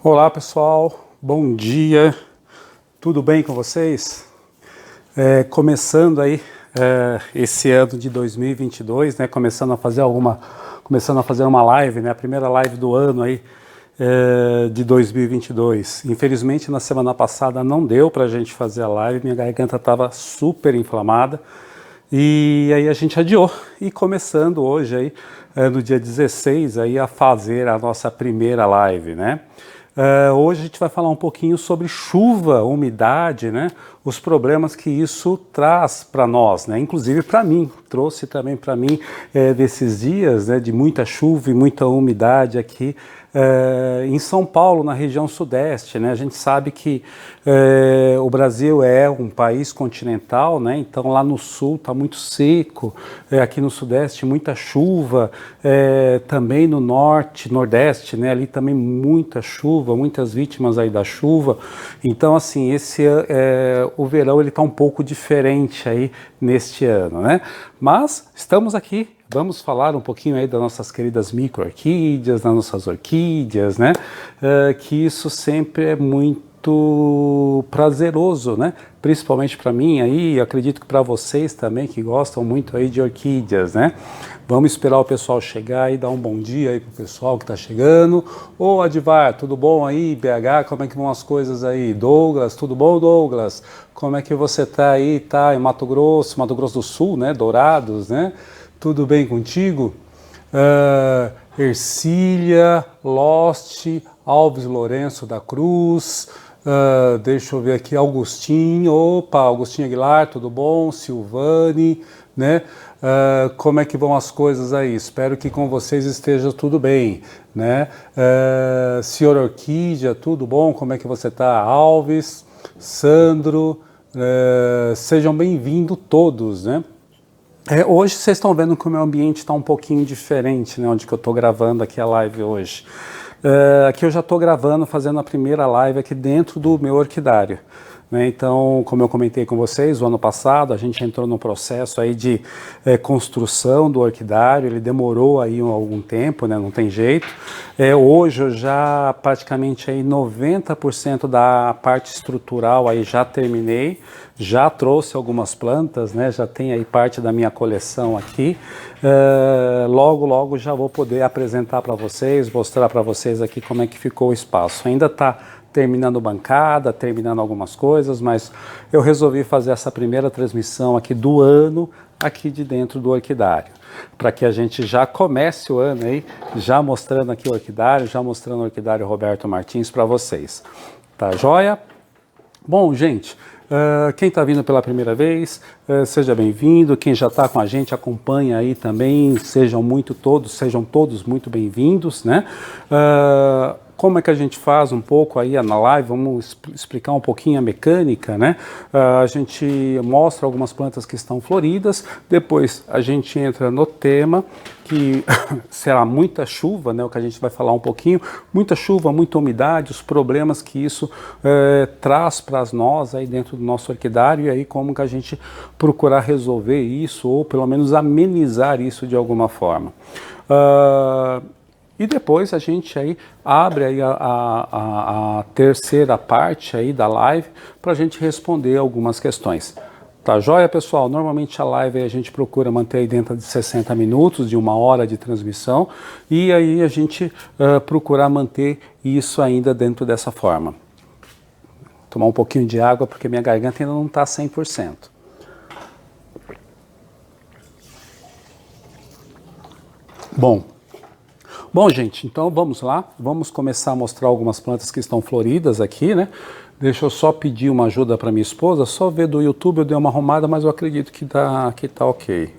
Olá pessoal, bom dia, tudo bem com vocês? Começando aí esse ano de 2022, né? Começando a fazer uma live, né? A primeira live do ano aí de 2022. Infelizmente na semana passada não deu para a gente fazer a live, minha garganta estava super inflamada. E aí a gente adiou e começando hoje aí, no dia 16 aí a fazer a nossa primeira live, né? Hoje a gente vai falar um pouquinho sobre chuva, umidade, né? Os problemas que isso traz para nós, né? Inclusive para mim, trouxe também para mim desses dias, né, de muita chuva e muita umidade aqui em São Paulo, na região sudeste, né? A gente sabe que o Brasil é um país continental, né? Então lá no sul está muito seco, aqui no sudeste muita chuva, também no norte, nordeste, né? Ali também muita chuva, muitas vítimas aí da chuva. Então assim, o verão ele está um pouco diferente aí neste ano, né? Mas estamos aqui. Vamos falar um pouquinho aí das nossas queridas micro-orquídeas, das nossas orquídeas, né? Que isso sempre é muito prazeroso, né? Principalmente para mim aí, acredito que para vocês também que gostam muito aí de orquídeas, né? Vamos esperar o pessoal chegar e dar um bom dia aí pro pessoal que está chegando. Ô Adivar, tudo bom aí? BH, como é que vão as coisas aí? Douglas, tudo bom, Douglas? Como é que você tá aí? Tá em Mato Grosso do Sul, né? Dourados, né? Tudo bem contigo? Ercília, Lost, Alves Lourenço da Cruz, deixa eu ver aqui, Augustinho, Augustinho Aguilar, tudo bom? Silvane, né? Como é que vão as coisas aí? Espero que com vocês esteja tudo bem, né? Senhor Orquídea, tudo bom? Como é que você tá? Alves, Sandro, sejam bem-vindos todos, né? Hoje vocês estão vendo que o meu ambiente está um pouquinho diferente, né, onde que eu estou gravando aqui a live hoje. Aqui eu já estou gravando, fazendo a primeira live aqui dentro do meu orquidário, né? Então, como eu comentei com vocês, o ano passado a gente entrou num processo aí de construção do orquidário, ele demorou aí algum tempo, né, não tem jeito. Hoje eu já praticamente aí 90% da parte estrutural aí já terminei, já trouxe algumas plantas, né, já tem aí parte da minha coleção aqui. Logo já vou poder apresentar para vocês, mostrar para vocês aqui como é que ficou o espaço. Ainda está terminando bancada, terminando algumas coisas, mas eu resolvi fazer essa primeira transmissão aqui do ano, aqui de dentro do orquidário, para que a gente já comece o ano aí, já mostrando aqui o orquidário, já mostrando o orquidário Roberto Martins para vocês. Tá joia? Bom, gente, quem está vindo pela primeira vez, seja bem-vindo. Quem já está com a gente, acompanha aí também, sejam todos muito bem-vindos, né? Como é que a gente faz um pouco aí na live, vamos explicar um pouquinho a mecânica, né? A gente mostra algumas plantas que estão floridas, depois a gente entra no tema, que será muita chuva, né? O que a gente vai falar um pouquinho, muita chuva, muita umidade, os problemas que isso traz para nós aí dentro do nosso orquidário, e aí como que a gente procurar resolver isso, ou pelo menos amenizar isso de alguma forma. E depois a gente aí abre aí a terceira parte aí da live para a gente responder algumas questões. Tá joia, pessoal? Normalmente a live a gente procura manter aí dentro de 60 minutos, de 1 hora de transmissão, e aí a gente procurar manter isso ainda dentro dessa forma. Tomar um pouquinho de água porque minha garganta ainda não está 100%. Bom, gente, então vamos lá, vamos começar a mostrar algumas plantas que estão floridas aqui, né? Deixa eu só pedir uma ajuda para minha esposa, só ver do YouTube, eu dei uma arrumada, mas eu acredito que tá ok.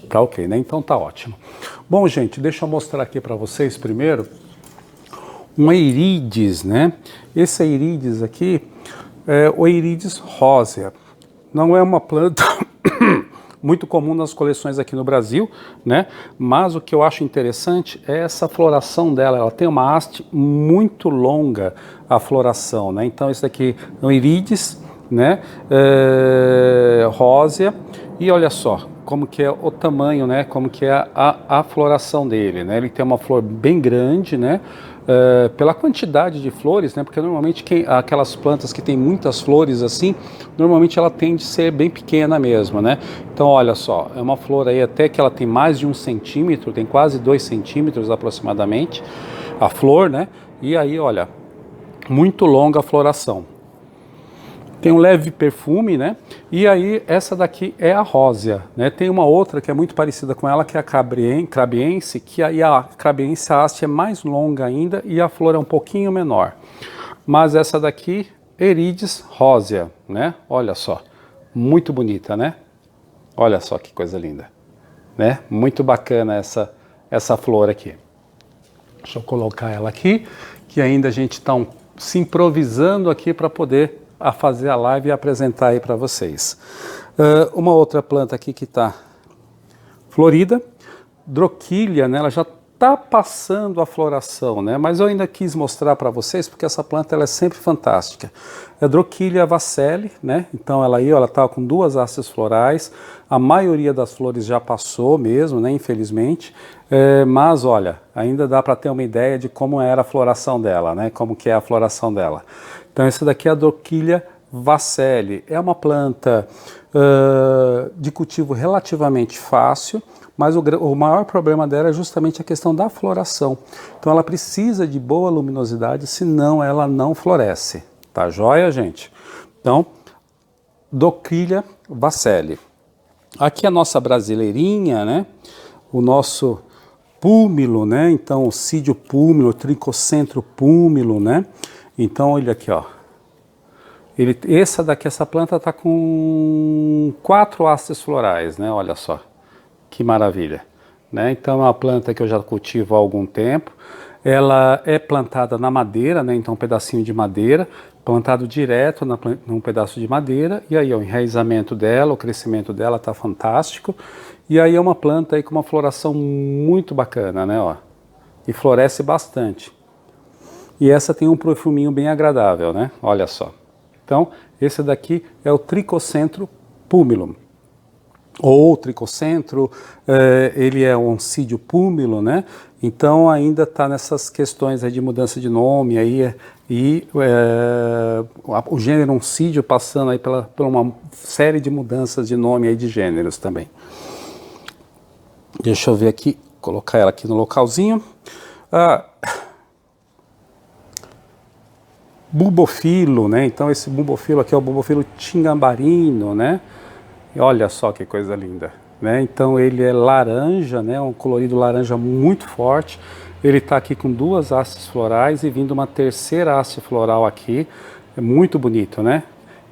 Tá ok, né? Então tá ótimo. Bom, gente, deixa eu mostrar aqui para vocês primeiro um Aerides, né? Esse Aerides aqui é o Aerides rósea. Não é uma planta muito comum nas coleções aqui no Brasil, né? Mas o que eu acho interessante é essa floração dela. Ela tem uma haste muito longa, a floração, né? Então esse daqui é um Aerides, né? Rósea. E olha só como que é o tamanho, né? Como que é a floração dele, né? Ele tem uma flor bem grande, né? Pela quantidade de flores, né? Porque normalmente aquelas plantas que tem muitas flores assim, normalmente ela tende a ser bem pequena mesmo, né? Então olha só, é uma flor aí até que ela tem mais de 1 centímetro, tem quase 2 centímetros aproximadamente a flor, né? E aí olha, muito longa a floração. Tem um leve perfume, né? E aí essa daqui é a rósea, né? Tem uma outra que é muito parecida com ela, que é a crabiense, que aí a crabiense a haste é mais longa ainda e a flor é um pouquinho menor. Mas essa daqui, Erides rósea, né? Olha só, muito bonita, né? Olha só que coisa linda, né? Muito bacana essa flor aqui. Deixa eu colocar ela aqui, que ainda a gente está se improvisando aqui para poder a fazer a live e apresentar aí para vocês. Uma outra planta aqui que está florida, Droquilha, né, ela já está passando a floração, né, mas eu ainda quis mostrar para vocês porque essa planta ela é sempre fantástica. É Droquilha Vasseli, né, então ela aí ela está com 2 hastes florais, a maioria das flores já passou mesmo, né, infelizmente, mas olha, ainda dá para ter uma ideia de como era a floração dela, né, como que é a floração dela. Então essa daqui é a Droquilha Vasseli, é uma planta de cultivo relativamente fácil, mas o maior problema dela é justamente a questão da floração. Então ela precisa de boa luminosidade, senão ela não floresce. Tá joia, gente? Então, Droquilha Vasseli. Aqui a nossa brasileirinha, né? O nosso púmilo, né? Então o Cídio púmilo, Tricocentro púmilo, né? Então olha aqui, ó. Essa planta está com 4 hastes florais, né? Olha só, que maravilha, né? Então é uma planta que eu já cultivo há algum tempo. Ela é plantada na madeira, né? Então um pedacinho de madeira, plantado direto num pedaço de madeira. E aí ó, o enraizamento dela, o crescimento dela está fantástico. E aí é uma planta aí com uma floração muito bacana, né? Ó, e floresce bastante. E essa tem um perfuminho bem agradável, né? Olha só. Então, esse daqui é o Tricocentro púmilo. Ou Tricocentro, ele é um Cídio púmilo, né? Então ainda está nessas questões aí de mudança de nome aí, o gênero Oncídio passando aí por uma série de mudanças de nome aí de gêneros também. Deixa eu ver aqui, colocar ela aqui no localzinho. Bulbofilo, né? Então esse bulbofilo aqui é o bulbofilo tingambarino, né? E olha só que coisa linda, né? Então ele é laranja, né? Um colorido laranja muito forte. Ele está aqui com 2 hastes florais e vindo uma terceira haste floral aqui. É muito bonito, né?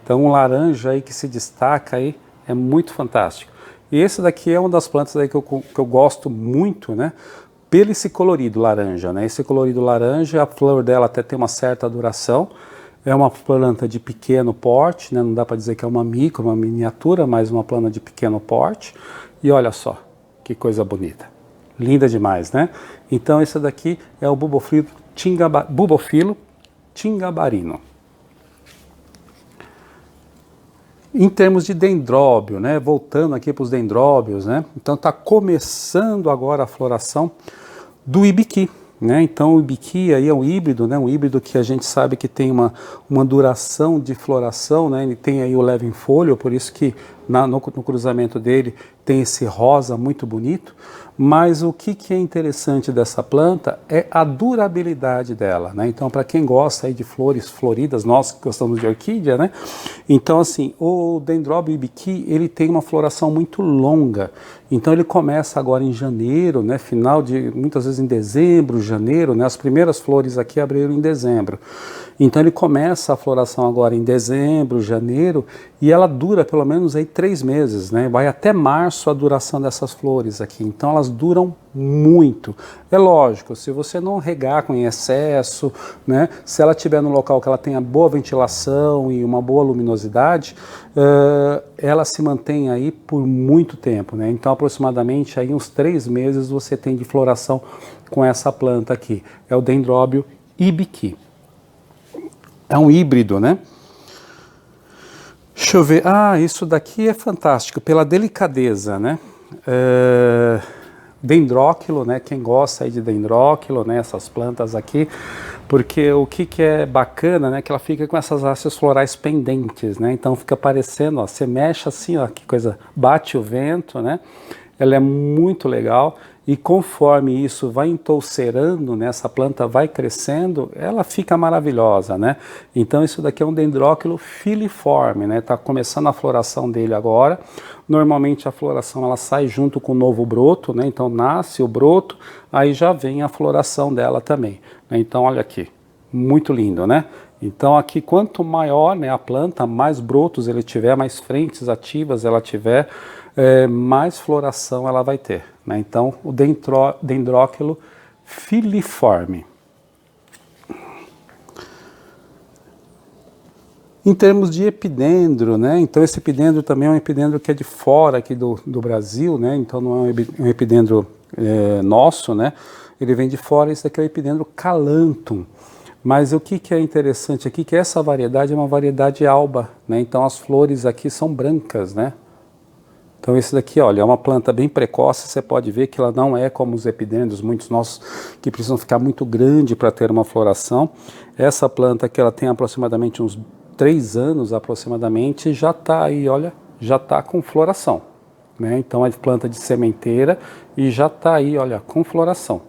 Então um laranja aí que se destaca aí é muito fantástico. E esse daqui é uma das plantas aí que eu gosto muito, né? Pelo esse colorido laranja, né? Esse colorido laranja, a flor dela até tem uma certa duração. É uma planta de pequeno porte, né? Não dá para dizer que é uma micro, uma miniatura, mas uma planta de pequeno porte. E olha só, que coisa bonita. Linda demais, né? Então esse daqui é o bulbofilo tingabarino. Em termos de dendróbio, né? Voltando aqui para os dendróbios, né? Então está começando agora a floração do ibiqui, né? Então o ibiqui aí é um híbrido, né? Um híbrido que a gente sabe que tem uma duração de floração, né? Ele tem aí o leve em folho, por isso que no cruzamento dele tem esse rosa muito bonito. Mas o que é interessante dessa planta é a durabilidade dela, né? Então, para quem gosta aí de flores floridas, nós que gostamos de orquídea, né? Então, assim, o dendróbio ibiqui, ele tem uma floração muito longa. Então, ele começa agora em janeiro, né? Muitas vezes em dezembro, janeiro, né? As primeiras flores aqui abriram em dezembro. Então, ele começa a floração agora em dezembro, janeiro, e ela dura pelo menos aí 3 meses, né? Vai até março a duração dessas flores aqui. Então, elas duram muito. É lógico, se você não regar com excesso, né? Se ela estiver no local que ela tenha boa ventilação e uma boa luminosidade, ela se mantém aí por muito tempo, né? Então, aproximadamente aí uns 3 meses você tem de floração com essa planta aqui. É o dendróbio ibiqui. É um híbrido, né? Deixa eu ver. Ah, isso daqui é fantástico, pela delicadeza, né? Dendróquilo, né? Quem gosta aí de dendróquilo, né? Essas plantas aqui, porque o que é bacana, né? Que ela fica com essas hastes florais pendentes, né? Então fica parecendo, ó, você mexe assim, ó, que coisa, bate o vento, né? Ela é muito legal e conforme isso vai entolcerando, né, essa planta vai crescendo, ela fica maravilhosa, né? Então isso daqui é um dendróquilo filiforme, né? Tá começando a floração dele agora. Normalmente a floração ela sai junto com o novo broto, né? Então nasce o broto, aí já vem a floração dela também, né? Então olha aqui, muito lindo, né? Então aqui quanto maior, né, a planta, mais brotos ele tiver, mais frentes ativas ela tiver, mais floração ela vai ter, né? Então o dendróquilo filiforme. Em termos de epidendro, né? Então esse epidendro também é um epidendro que é de fora aqui do Brasil, né? Então não é um epidendro nosso, né? Ele vem de fora, esse aqui é o epidendro calantum. Mas o que é interessante aqui, que essa variedade é uma variedade alba, né? Então as flores aqui são brancas, né? Então esse daqui, olha, é uma planta bem precoce, você pode ver que ela não é como os epidendros, muitos nossos que precisam ficar muito grande para ter uma floração. Essa planta aqui, ela tem aproximadamente uns 3 anos, aproximadamente, já está aí, olha, já está com floração, né? Então é planta de sementeira e já está aí, olha, com floração,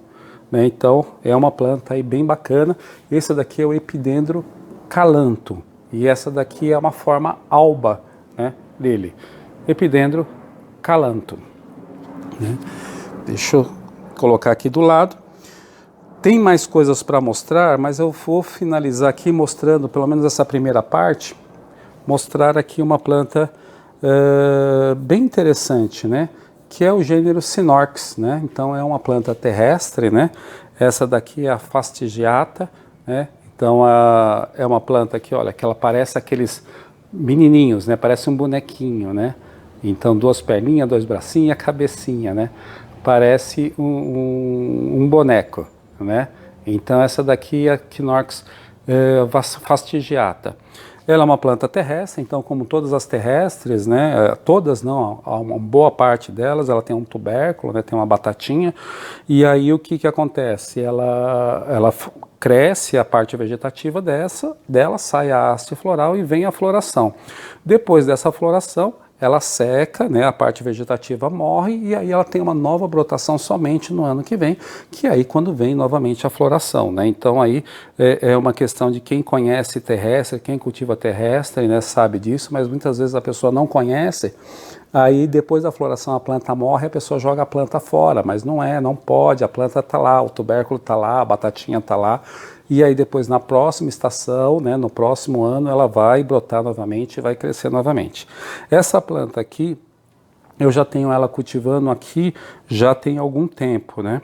né? Então é uma planta aí bem bacana. Esse daqui é o epidendro calantum e essa daqui é uma forma alba, né, dele. Epidendro calantum, né? Deixa eu colocar aqui do lado. Tem mais coisas para mostrar, mas eu vou finalizar aqui mostrando, pelo menos essa primeira parte, mostrar aqui uma planta bem interessante, né? Que é o gênero Sinorx, né? Então é uma planta terrestre, né? Essa daqui é a Fastigiata, né? Então é uma planta que, olha, que ela parece aqueles menininhos, né? Parece um bonequinho, né? Então 2 perninhas, 2 bracinhos e a cabecinha, né? Parece um boneco, né? Então essa daqui é a Sinorx fastigiata. Ela é uma planta terrestre, então como todas as terrestres, né? Todas não, uma boa parte delas, ela tem um tubérculo, né? Tem uma batatinha. E aí o que acontece? Ela cresce a parte vegetativa dela, sai a haste floral e vem a floração. Depois dessa floração, ela seca, né, a parte vegetativa morre e aí ela tem uma nova brotação somente no ano que vem, que é aí quando vem novamente a floração, né? Então aí é uma questão de quem conhece terrestre, quem cultiva terrestre, né, sabe disso, mas muitas vezes a pessoa não conhece. Aí depois da floração a planta morre, a pessoa joga a planta fora, mas não pode, a planta está lá, o tubérculo está lá, a batatinha está lá, e aí depois na próxima estação, né, no próximo ano, ela vai brotar novamente e vai crescer novamente. Essa planta aqui, eu já tenho ela cultivando aqui já tem algum tempo, né?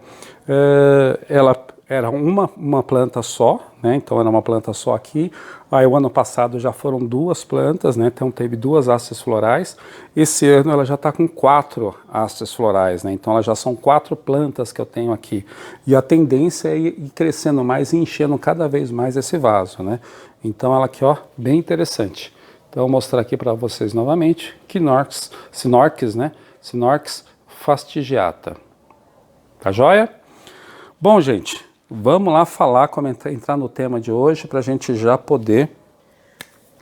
Ela era uma planta só, né? Então era uma planta só aqui. Aí o ano passado já foram 2 plantas, né? Então teve 2 hastes florais. Esse ano ela já está com 4 hastes florais, né? Então elas já são 4 plantas que eu tenho aqui. E a tendência é ir crescendo mais e enchendo cada vez mais esse vaso, né? Então ela aqui, ó, bem interessante. Então eu vou mostrar aqui para vocês novamente, Sinorx, né? Sinorx fastigiata. Tá joia? Bom, gente, vamos lá falar, entrar no tema de hoje para a gente já poder...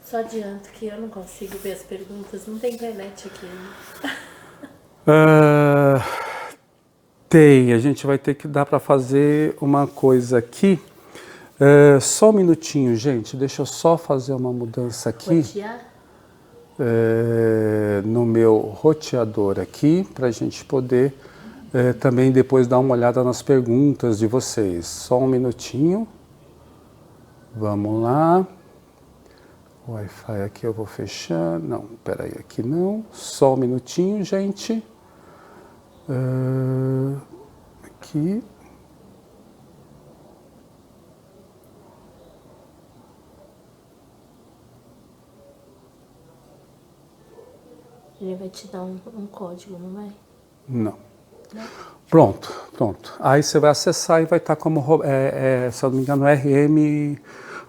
Só adianto que eu não consigo ver as perguntas, não tem internet aqui, né? Tem, a gente vai ter que dar para fazer uma coisa aqui. Só um minutinho, gente, deixa eu só fazer uma mudança aqui. Rotear? No meu roteador aqui, para a gente poder também depois dar uma olhada nas perguntas de vocês. Só um minutinho. Vamos lá. O Wi-Fi aqui eu vou fechar. Não, peraí, aqui não. Só um minutinho, gente. Aqui. Ele vai te dar um código, não vai? Não. Pronto. Aí você vai acessar e vai estar como, se eu não me engano, RM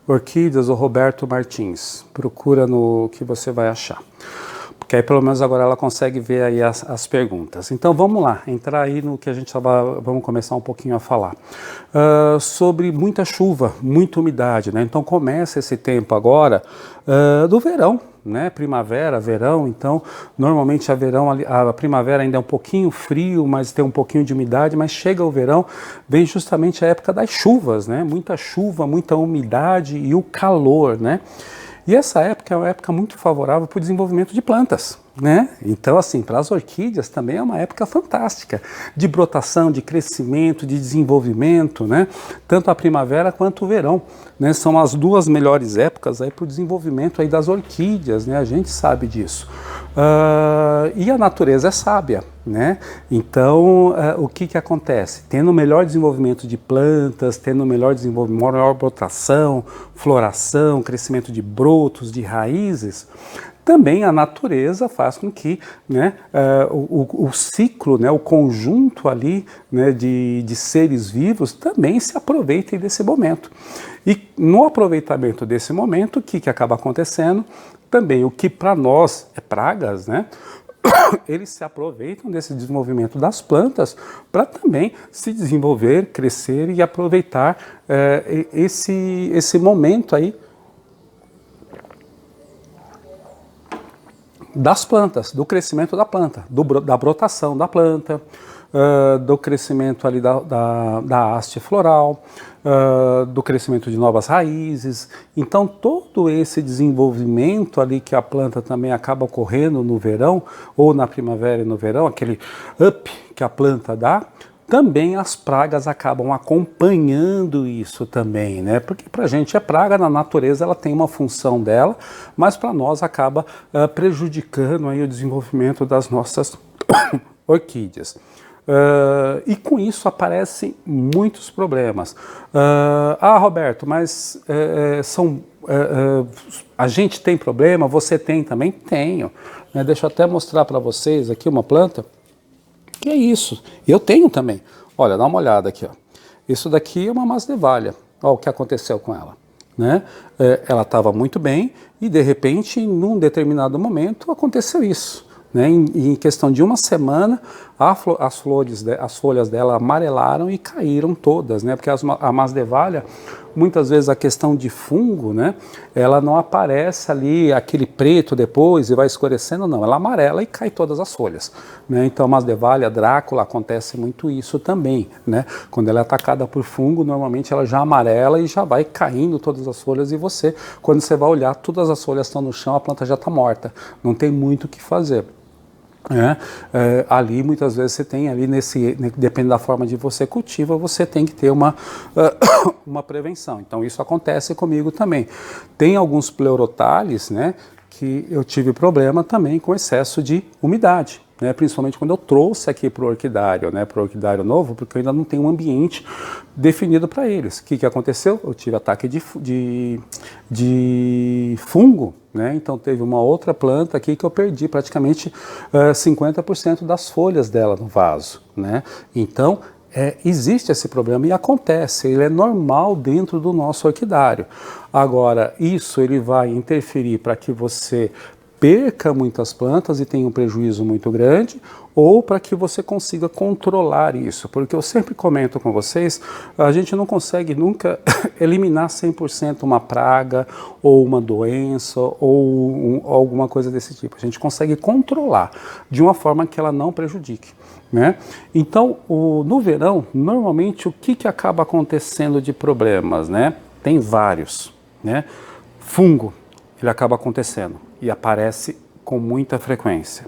Orquídeas, o Roberto Martins. Procura no que você vai achar. Porque aí pelo menos agora ela consegue ver aí as perguntas. Então vamos lá, entrar aí no que a gente vamos começar um pouquinho a falar. Sobre muita chuva, muita umidade, né? Então começa esse tempo agora do verão, né? Primavera, verão, então normalmente a primavera ainda é um pouquinho frio, mas tem um pouquinho de umidade, mas chega o verão, vem justamente a época das chuvas, né? Muita chuva, muita umidade e o calor, né? E essa época é uma época muito favorável para o desenvolvimento de plantas, né? Então, assim, para as orquídeas também é uma época fantástica de brotação, de crescimento, de desenvolvimento, né? Tanto a primavera quanto o verão, né? São as duas melhores épocas aí para o desenvolvimento aí das orquídeas, né? A gente sabe disso. E a natureza é sábia, né? Então, o que acontece? Tendo melhor desenvolvimento de plantas, tendo melhor desenvolvimento, maior brotação, floração, crescimento de brotos, de raízes, também a natureza faz com que, né, o ciclo, né, o conjunto ali, né, de seres vivos também se aproveitem desse momento. E no aproveitamento desse momento, o que acaba acontecendo? Também o que para nós é pragas, né? Eles se aproveitam desse desenvolvimento das plantas para também se desenvolver, crescer e aproveitar esse momento aí das plantas, do crescimento da planta, da brotação da planta, do crescimento ali da haste floral, do crescimento de novas raízes. Então todo esse desenvolvimento ali que a planta também acaba ocorrendo no verão, ou na primavera e no verão, aquele up que a planta dá, também as pragas acabam acompanhando isso também, né? Porque para a gente é praga, na natureza ela tem uma função dela, mas para nós acaba prejudicando aí o desenvolvimento das nossas orquídeas. E com isso aparecem muitos problemas. Roberto, mas a gente tem problema, você tem também? Tenho. Né? Deixa eu até mostrar para vocês aqui uma planta. Que é isso? Eu tenho também. Olha, dá uma olhada aqui. Ó. Isso daqui é uma masdevalha. Olha o que aconteceu com ela. Né? Ela estava muito bem e, de repente, num determinado momento, aconteceu isso. Né? Em questão de uma semana, as folhas dela amarelaram e caíram todas, né? Porque a masdevalha, muitas vezes a questão de fungo, né? Ela não aparece ali aquele preto depois e vai escurecendo, não. Ela amarela e cai todas as folhas. Né? Então a masdevalha, Drácula, acontece muito isso também. Né? Quando ela é atacada por fungo, normalmente ela já amarela e já vai caindo todas as folhas e quando você vai olhar, todas as folhas estão no chão, a planta já está morta. Não tem muito o que fazer. Ali muitas vezes você tem ali depende da forma de você cultiva, você tem que ter uma prevenção. Então isso acontece comigo também. Tem alguns pleurotales, né, que eu tive problema também com excesso de umidade. Né, principalmente quando eu trouxe aqui para o orquidário, né, para o orquidário novo, porque eu ainda não tenho um ambiente definido para eles. O que aconteceu? Eu tive ataque de fungo, né, então teve uma outra planta aqui que eu perdi praticamente 50% das folhas dela no vaso. Né, então existe esse problema e acontece, ele é normal dentro do nosso orquidário. Agora, isso ele vai interferir para que você perca muitas plantas e tenha um prejuízo muito grande, ou para que você consiga controlar isso, porque eu sempre comento com vocês, a gente não consegue nunca eliminar 100% uma praga, ou uma doença, ou alguma coisa desse tipo. A gente consegue controlar de uma forma que ela não prejudique. Né? Então, no verão, normalmente o que acaba acontecendo de problemas? Né? Tem vários. Né? Fungo, ele acaba acontecendo e aparece com muita frequência.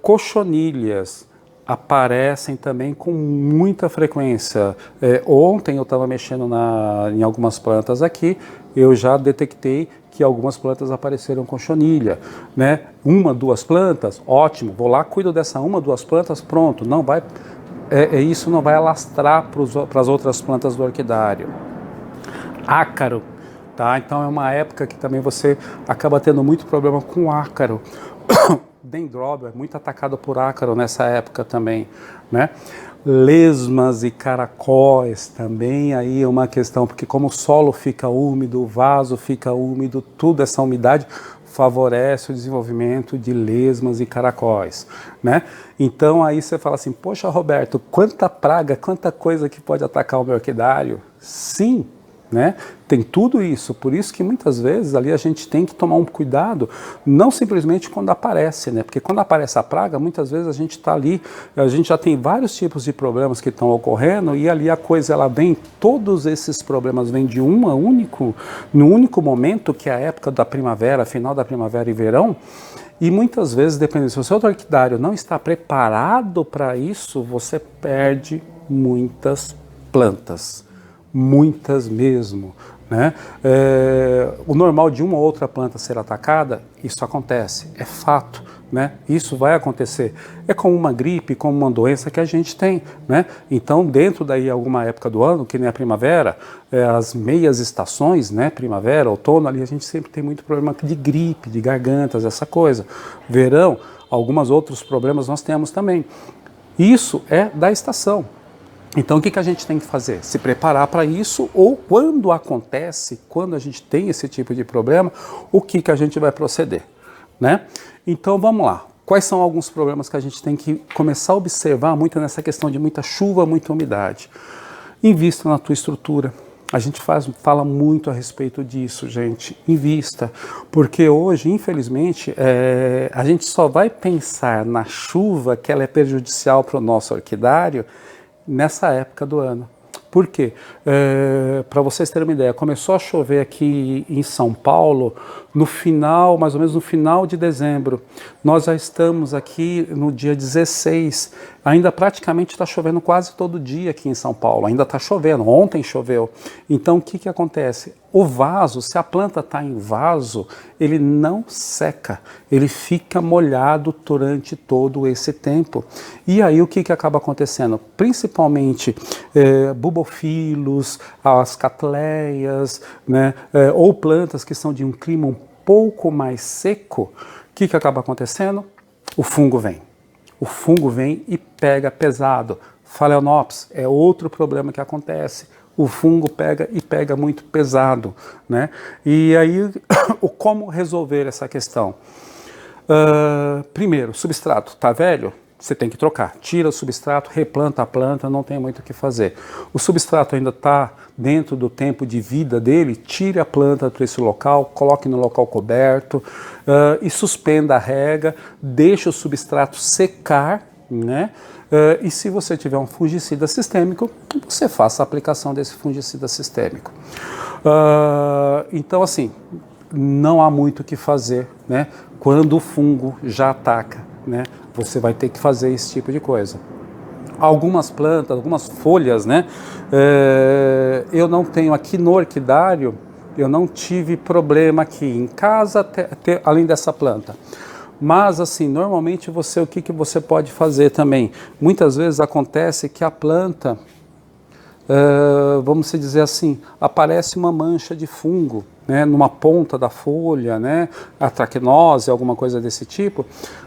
Cochonilhas aparecem também com muita frequência. Ontem eu estava mexendo em algumas plantas aqui, eu já detectei que algumas plantas apareceram com cochonilha. Né? 1, 2 plantas, ótimo, vou lá, cuido dessa 1, 2 plantas, pronto, não vai, isso não vai alastrar para as outras plantas do orquidário. Ácaro. Tá? Então é uma época que também você acaba tendo muito problema com ácaro. Dendróbio é muito atacado por ácaro nessa época também. Né? Lesmas e caracóis também aí é uma questão, porque como o solo fica úmido, o vaso fica úmido, tudo essa umidade favorece o desenvolvimento de lesmas e caracóis, né? Então aí você fala assim, poxa Roberto, quanta praga, quanta coisa que pode atacar o meu orquidário. Sim, né? Tem tudo isso, por isso que muitas vezes ali a gente tem que tomar um cuidado, não simplesmente quando aparece, né? Porque quando aparece a praga, muitas vezes a gente está ali, a gente já tem vários tipos de problemas que estão ocorrendo e ali a coisa ela vem, todos esses problemas vêm de no único momento que é a época da primavera, final da primavera e verão. E muitas vezes, dependendo se o seu orquidário não está preparado para isso, você perde muitas plantas. Muitas mesmo, né? O normal de uma ou outra planta ser atacada, isso acontece, é fato, né? Isso vai acontecer. É como uma gripe, como uma doença que a gente tem, né? Então, dentro daí alguma época do ano, que nem a primavera, as meias estações, né? Primavera, outono, ali a gente sempre tem muito problema de gripe, de gargantas, essa coisa. Verão, alguns outros problemas nós temos também. Isso é da estação. Então, o que a gente tem que fazer? Se preparar para isso, ou quando acontece, quando a gente tem esse tipo de problema, o que a gente vai proceder, né? Então, vamos lá. Quais são alguns problemas que a gente tem que começar a observar muito nessa questão de muita chuva, muita umidade? Invista na tua estrutura. A gente fala muito a respeito disso, gente. Invista. Porque hoje, infelizmente, a gente só vai pensar na chuva, que ela é prejudicial para o nosso orquidário, nessa época do ano. Por quê? Para vocês terem uma ideia, começou a chover aqui em São Paulo no final, mais ou menos no final de dezembro. Nós já estamos aqui no dia 16, ainda praticamente está chovendo quase todo dia aqui em São Paulo, ainda está chovendo, ontem choveu. Então o que acontece? O vaso, se a planta está em vaso, ele não seca, ele fica molhado durante todo esse tempo. E aí o que acaba acontecendo? Principalmente bubofilos, as catleias, né, ou plantas que são de um clima um pouco mais seco, o que acaba acontecendo? O fungo vem. O fungo vem e pega pesado. Phalaenopsis é outro problema que acontece. O fungo pega e pega muito pesado, né? E aí, como resolver essa questão? Primeiro, substrato está velho? Você tem que trocar. Tira o substrato, replanta a planta, não tem muito o que fazer. O substrato ainda está dentro do tempo de vida dele, tire a planta para esse local, coloque no local coberto e suspenda a rega, deixe o substrato secar, né? E se você tiver um fungicida sistêmico, você faça a aplicação desse fungicida sistêmico. Então, assim, não há muito o que fazer, né? Quando o fungo já ataca, né? Você vai ter que fazer esse tipo de coisa. Algumas plantas, algumas folhas, né? Eu não tenho aqui no orquidário, eu não tive problema aqui em casa, além dessa planta. Mas, assim, normalmente o que você pode fazer também? Muitas vezes acontece que a planta, vamos dizer assim, aparece uma mancha de fungo, né, numa ponta da folha, né, a traquinose, alguma coisa desse tipo.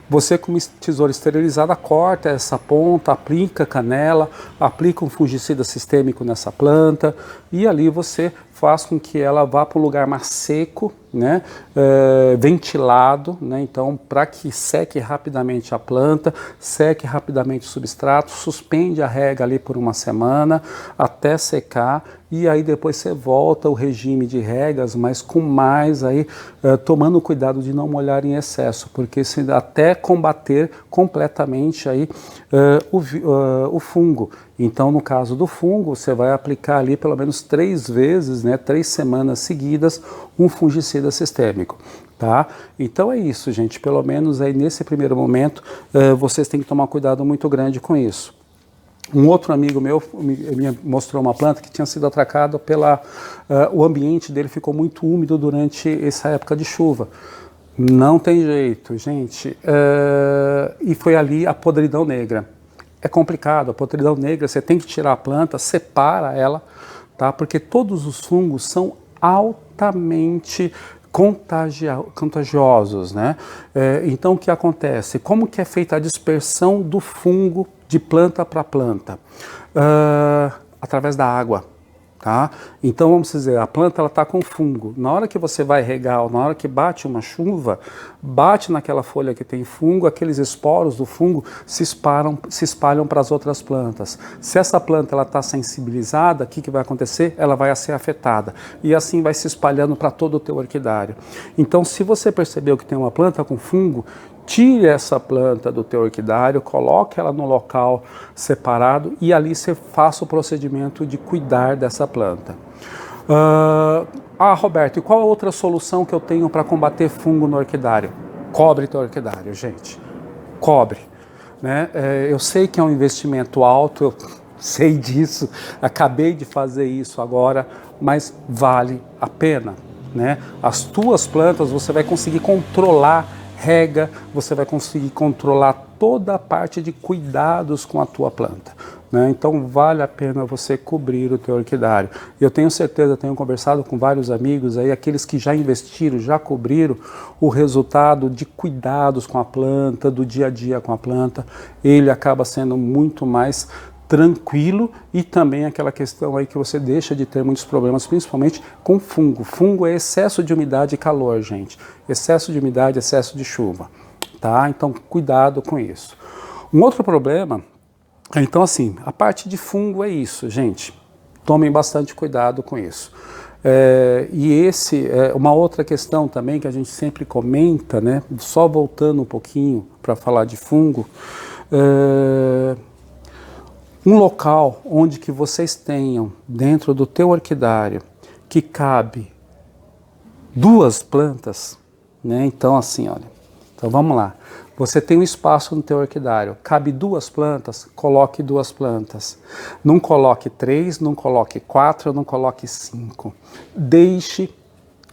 Você, com uma tesoura esterilizada, corta essa ponta, aplica canela, aplica um fungicida sistêmico nessa planta e ali você faz com que ela vá para um lugar mais seco, né, ventilado, né, então para que seque rapidamente a planta, seque rapidamente o substrato, suspende a rega ali por uma semana até secar e aí depois você volta ao regime de regas, mas com mais aí, tomando cuidado de não molhar em excesso, porque se até combater completamente aí o fungo. Então, no caso do fungo, você vai aplicar ali pelo menos 3 vezes, né, 3 semanas seguidas, um fungicida sistêmico. Tá? Então é isso, gente. Pelo menos aí nesse primeiro momento, vocês têm que tomar cuidado muito grande com isso. Um outro amigo meu me mostrou uma planta que tinha sido atacada o ambiente dele ficou muito úmido durante essa época de chuva. Não tem jeito, gente. E foi ali a podridão negra. É complicado, a podridão negra, você tem que tirar a planta, separa ela, tá? Porque todos os fungos são altamente contagiosos, né? Então o que acontece? Como que é feita a dispersão do fungo de planta para planta? Através da água. Tá? Então vamos dizer, a planta está com fungo. Na hora que você vai regar, ou na hora que bate uma chuva, bate naquela folha que tem fungo, aqueles esporos do fungo se espalham para as outras plantas. Se essa planta está sensibilizada, o que vai acontecer? Ela vai ser afetada. E assim vai se espalhando para todo o teu orquidário. Então se você percebeu que tem uma planta com fungo, tire essa planta do teu orquidário, coloque ela no local separado e ali você faça o procedimento de cuidar dessa planta. Roberto, e qual a outra solução que eu tenho para combater fungo no orquidário? Cobre teu orquidário, gente. Cobre. Né? Eu sei que é um investimento alto, eu sei disso, acabei de fazer isso agora, mas vale a pena. Né? As tuas plantas você vai conseguir controlar, rega, você vai conseguir controlar toda a parte de cuidados com a tua planta. Né? Então vale a pena você cobrir o teu orquidário. Eu tenho certeza, tenho conversado com vários amigos aí, aqueles que já investiram, já cobriram, o resultado de cuidados com a planta, do dia a dia com a planta, ele acaba sendo muito mais tranquilo e também aquela questão aí que você deixa de ter muitos problemas, principalmente com fungo. Fungo é excesso de umidade e calor, gente. Excesso de umidade, excesso de chuva, tá? Então, cuidado com isso. Um outro problema, então assim, a parte de fungo é isso, gente. Tomem bastante cuidado com isso. E esse é uma outra questão também que a gente sempre comenta, né? Só voltando um pouquinho para falar de fungo, um local onde que vocês tenham dentro do teu orquidário que cabe 2 plantas, né? Então assim, olha, então vamos lá. Você tem um espaço no teu orquidário, cabe 2 plantas, coloque 2 plantas. Não coloque 3, não coloque 4, não coloque 5. Deixe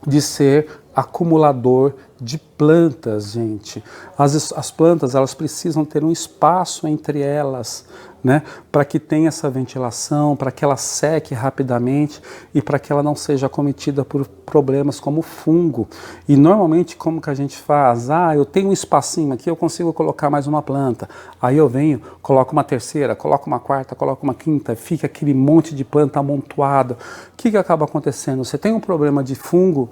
de ser acumulador de plantas, gente. As plantas, elas precisam ter um espaço entre elas, né, para que tenha essa ventilação, para que ela seque rapidamente e para que ela não seja acometida por problemas como fungo. E normalmente como que a gente faz? Eu tenho um espacinho aqui, eu consigo colocar mais uma planta. Aí eu venho, coloco uma terceira, coloco uma quarta, coloco uma quinta, fica aquele monte de planta amontoado. O que acaba acontecendo? Você tem um problema de fungo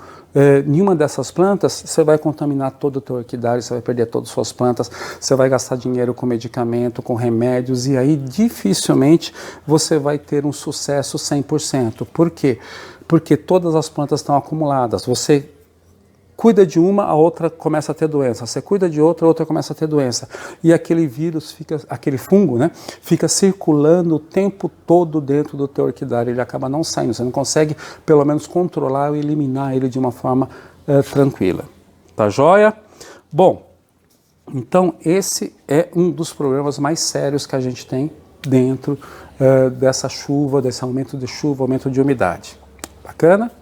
em uma dessas plantas, você vai contaminar todo o teu orquidário, você vai perder todas as suas plantas, você vai gastar dinheiro com medicamento, com remédios, e aí dificilmente você vai ter um sucesso 100%. Por quê? Porque todas as plantas estão acumuladas. Você cuida de uma, a outra começa a ter doença. Você cuida de outra, a outra começa a ter doença. E aquele vírus, aquele fungo, né, fica circulando o tempo todo dentro do teu orquidário. Ele acaba não saindo. Você não consegue, pelo menos, controlar ou eliminar ele de uma forma tranquila. Tá joia? Bom, então esse é um dos problemas mais sérios que a gente tem dentro dessa chuva, desse aumento de chuva, aumento de umidade. Bacana?